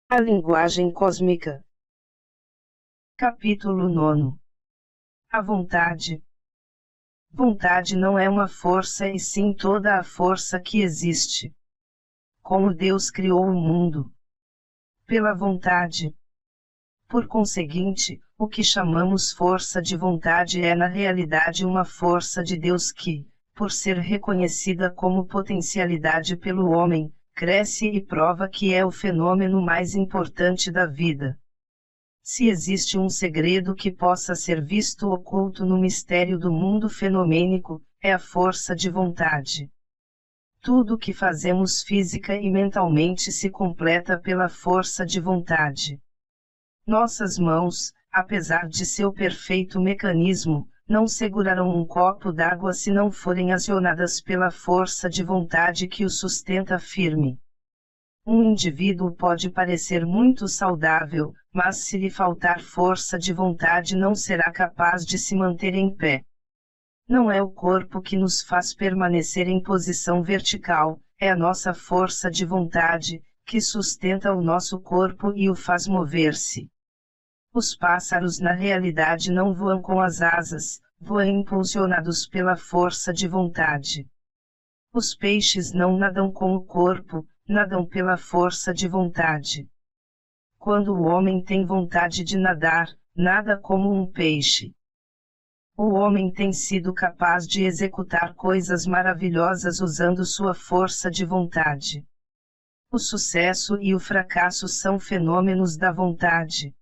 A linguagem cósmica. Capítulo 9. A vontade. Vontade não é uma força e sim toda a força que existe. Como Deus criou o mundo. Pela vontade. Por conseguinte, o que chamamos força de vontade é na realidade uma força de Deus que, por ser reconhecida como potencialidade pelo homem, cresce e prova que é o fenômeno mais importante da vida. Se existe um segredo que possa ser visto oculto no mistério do mundo fenomênico, é a força de vontade. Tudo o que fazemos física e mentalmente se completa pela força de vontade. Nossas mãos, apesar de seu perfeito mecanismo, não segurarão um copo d'água se não forem acionadas pela força de vontade que o sustenta firme. Um indivíduo pode parecer muito saudável, mas se lhe faltar força de vontade não será capaz de se manter em pé. Não é o corpo que nos faz permanecer em posição vertical, é a nossa força de vontade, que sustenta o nosso corpo e o faz mover-se. Os pássaros na realidade não voam com as asas, voam impulsionados pela força de vontade. Os peixes não nadam com o corpo, nadam pela força de vontade. Quando o homem tem vontade de nadar, nada como um peixe. O homem tem sido capaz de executar coisas maravilhosas usando sua força de vontade. O sucesso e o fracasso são fenômenos da vontade.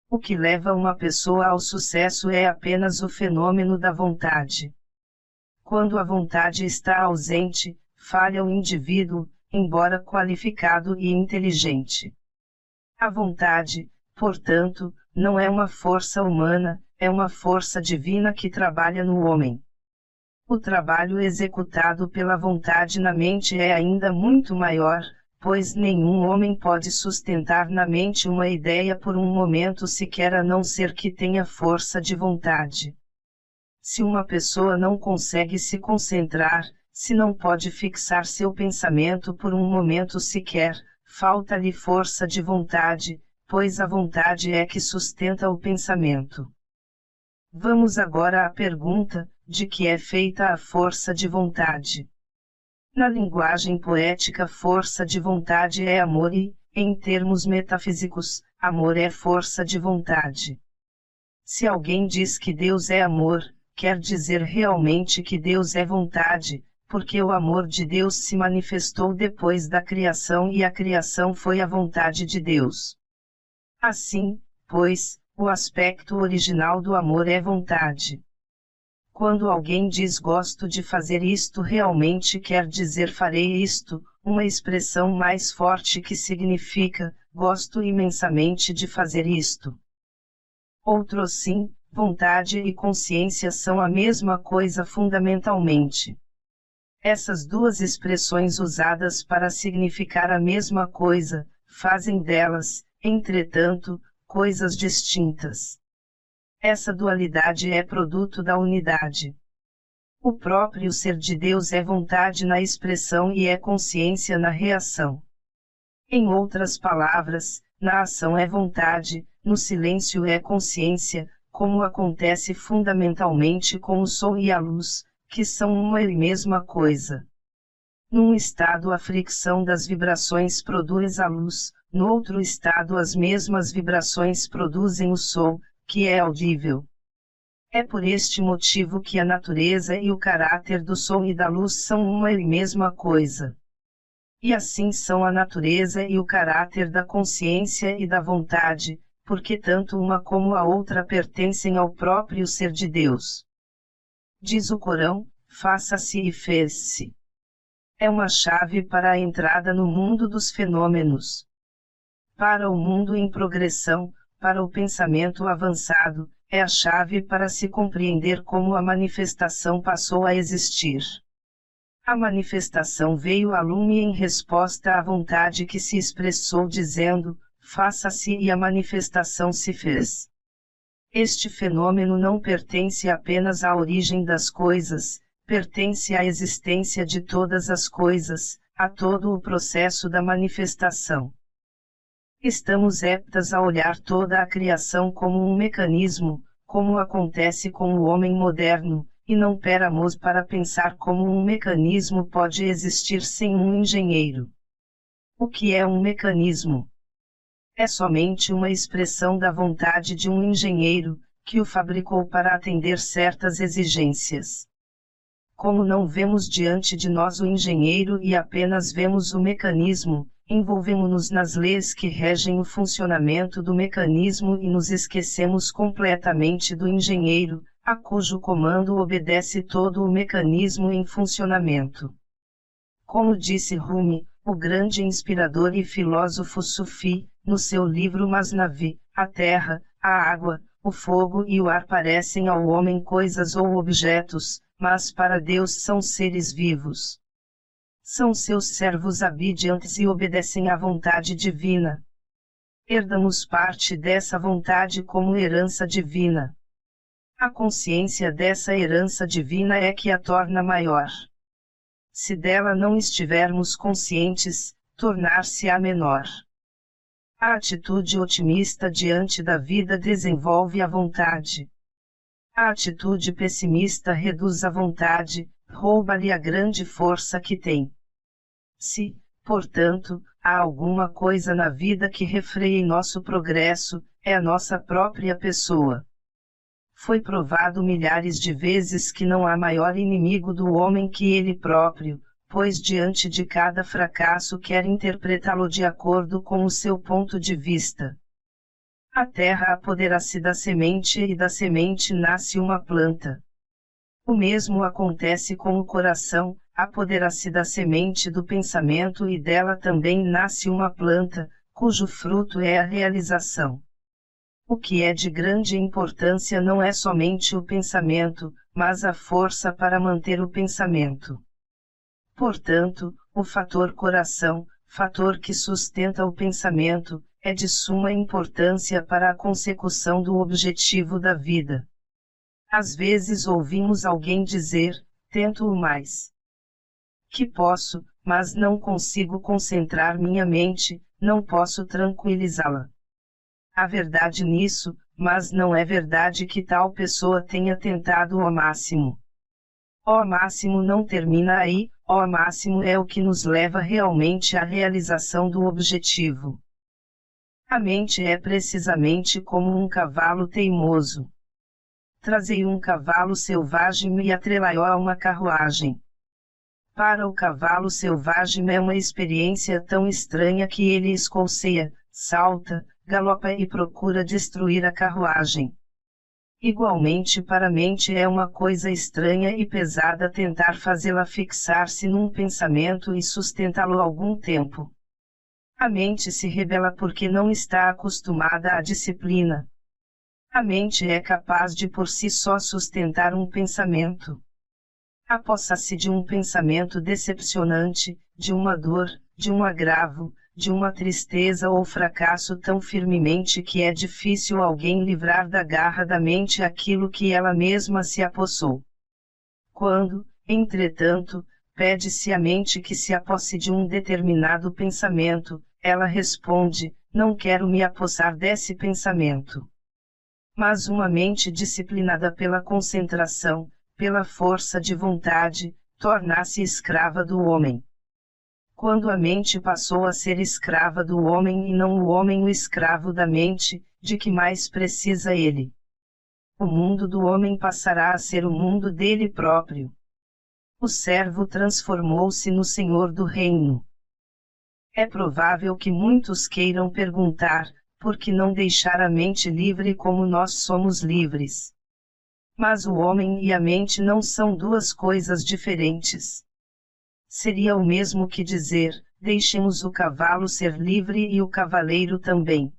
O que leva uma pessoa ao sucesso é apenas o fenômeno da vontade. Quando a vontade está ausente, falha o indivíduo, embora qualificado e inteligente. A vontade, portanto, não é uma força humana, é uma força divina que trabalha no homem. O trabalho executado pela vontade na mente é ainda muito maior, pois nenhum homem pode sustentar na mente uma ideia por um momento sequer a não ser que tenha força de vontade. Se uma pessoa não consegue se concentrar, se não pode fixar seu pensamento por um momento sequer, falta-lhe força de vontade, pois a vontade é que sustenta o pensamento. Vamos agora à pergunta, de que é feita a força de vontade? Na linguagem poética, força de vontade é amor e, em termos metafísicos, amor é força de vontade. Se alguém diz que Deus é amor, quer dizer realmente que Deus é vontade, porque o amor de Deus se manifestou depois da criação e a criação foi a vontade de Deus. Assim, pois, o aspecto original do amor é vontade. Quando alguém diz gosto de fazer isto, realmente quer dizer farei isto, uma expressão mais forte que significa, gosto imensamente de fazer isto. Outro sim, vontade e consciência são a mesma coisa fundamentalmente. Essas duas expressões usadas para significar a mesma coisa, fazem delas, entretanto, coisas distintas. Essa dualidade é produto da unidade. O próprio ser de Deus é vontade na expressão e é consciência na reação. Em outras palavras, na ação é vontade, no silêncio é consciência, como acontece fundamentalmente com o som e a luz, que são uma e mesma coisa. Num estado a fricção das vibrações produz a luz, no outro estado as mesmas vibrações produzem o som, que é audível. É por este motivo que a natureza e o caráter do som e da luz são uma e mesma coisa. E assim são a natureza e o caráter da consciência e da vontade, porque tanto uma como a outra pertencem ao próprio ser de Deus. Diz o Corão, faça-se e fez-se. É uma chave para a entrada no mundo dos fenômenos. Para o mundo em progressão, para o pensamento avançado, é a chave para se compreender como a manifestação passou a existir. A manifestação veio a lume em resposta à vontade que se expressou dizendo, faça-se e a manifestação se fez. Este fenômeno não pertence apenas à origem das coisas, pertence à existência de todas as coisas, a todo o processo da manifestação. Estamos aptas a olhar toda a criação como um mecanismo, como acontece com o homem moderno, e não paramos para pensar como um mecanismo pode existir sem um engenheiro. O que é um mecanismo? É somente uma expressão da vontade de um engenheiro, que o fabricou para atender certas exigências. Como não vemos diante de nós o engenheiro e apenas vemos o mecanismo, envolvemos-nos nas leis que regem o funcionamento do mecanismo e nos esquecemos completamente do engenheiro, a cujo comando obedece todo o mecanismo em funcionamento. Como disse Rumi, o grande inspirador e filósofo sufi, no seu livro Masnavi, a terra, a água, o fogo e o ar parecem ao homem coisas ou objetos, mas para Deus são seres vivos. São seus servos obedientes e obedecem à vontade divina. Herdamos parte dessa vontade como herança divina. A consciência dessa herança divina é que a torna maior. Se dela não estivermos conscientes, tornar-se-á menor. A atitude otimista diante da vida desenvolve a vontade. A atitude pessimista reduz a vontade, rouba-lhe a grande força que tem. Se, portanto, há alguma coisa na vida que refreie nosso progresso, é a nossa própria pessoa. Foi provado milhares de vezes que não há maior inimigo do homem que ele próprio, pois diante de cada fracasso quer interpretá-lo de acordo com o seu ponto de vista. A terra apodera-se da semente e da semente nasce uma planta. O mesmo acontece com o coração, apodera-se da semente do pensamento e dela também nasce uma planta, cujo fruto é a realização. O que é de grande importância não é somente o pensamento, mas a força para manter o pensamento. Portanto, o fator coração, fator que sustenta o pensamento, é de suma importância para a consecução do objetivo da vida. Às vezes ouvimos alguém dizer, tento o mais que posso, mas não consigo concentrar minha mente, não posso tranquilizá-la. Há verdade nisso, mas não é verdade que tal pessoa tenha tentado ao máximo. O máximo não termina aí, o máximo é o que nos leva realmente à realização do objetivo. A mente é precisamente como um cavalo teimoso. Trazei um cavalo selvagem e atrelai-o a uma carruagem. Para o cavalo selvagem é uma experiência tão estranha que ele escolceia, salta, galopa e procura destruir a carruagem. Igualmente para a mente é uma coisa estranha e pesada tentar fazê-la fixar-se num pensamento e sustentá-lo algum tempo. A mente se rebela porque não está acostumada à disciplina. A mente é capaz de por si só sustentar um pensamento. Apossa-se de um pensamento decepcionante, de uma dor, de um agravo, de uma tristeza ou fracasso tão firmemente que é difícil alguém livrar da garra da mente aquilo que ela mesma se apossou. Quando, entretanto, pede-se à mente que se aposse de um determinado pensamento, ela responde, não quero me apossar desse pensamento. Mas uma mente disciplinada pela concentração, pela força de vontade, torna-se escrava do homem. Quando a mente passou a ser escrava do homem e não o homem o escravo da mente, de que mais precisa ele? O mundo do homem passará a ser o mundo dele próprio. O servo transformou-se no senhor do reino. É provável que muitos queiram perguntar, por que não deixar a mente livre como nós somos livres? Mas o homem e a mente não são duas coisas diferentes. Seria o mesmo que dizer, deixemos o cavalo ser livre e o cavaleiro também.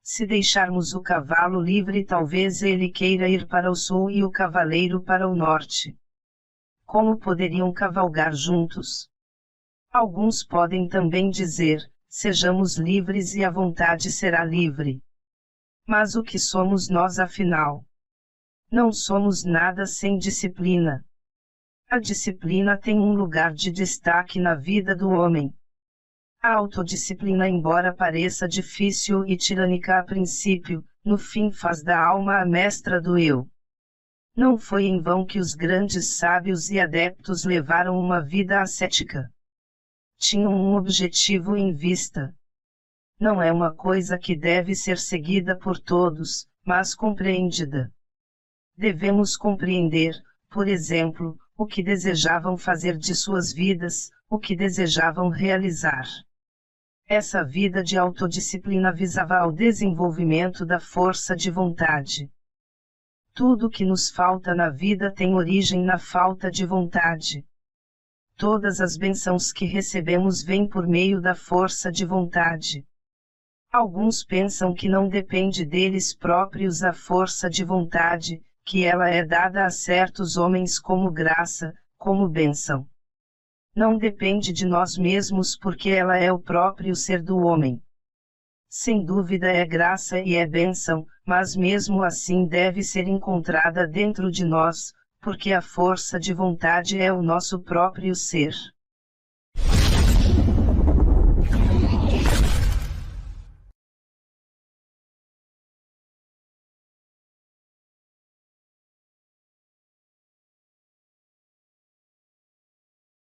Se deixarmos o cavalo livre, talvez ele queira ir para o sul e o cavaleiro para o norte. Como poderiam cavalgar juntos? Alguns podem também dizer, sejamos livres e a vontade será livre. Mas o que somos nós afinal? Não somos nada sem disciplina. A disciplina tem um lugar de destaque na vida do homem. A autodisciplina, embora pareça difícil e tirânica a princípio, no fim faz da alma a mestra do eu. Não foi em vão que os grandes sábios e adeptos levaram uma vida ascética. Tinham um objetivo em vista. Não é uma coisa que deve ser seguida por todos, mas compreendida. Devemos compreender, por exemplo, o que desejavam fazer de suas vidas, o que desejavam realizar. Essa vida de autodisciplina visava ao desenvolvimento da força de vontade. Tudo o que nos falta na vida tem origem na falta de vontade. Todas as bênçãos que recebemos vêm por meio da força de vontade. Alguns pensam que não depende deles próprios a força de vontade, que ela é dada a certos homens como graça, como bênção. Não depende de nós mesmos porque ela é o próprio ser do homem. Sem dúvida é graça e é bênção, mas mesmo assim deve ser encontrada dentro de nós, porque a força de vontade é o nosso próprio ser.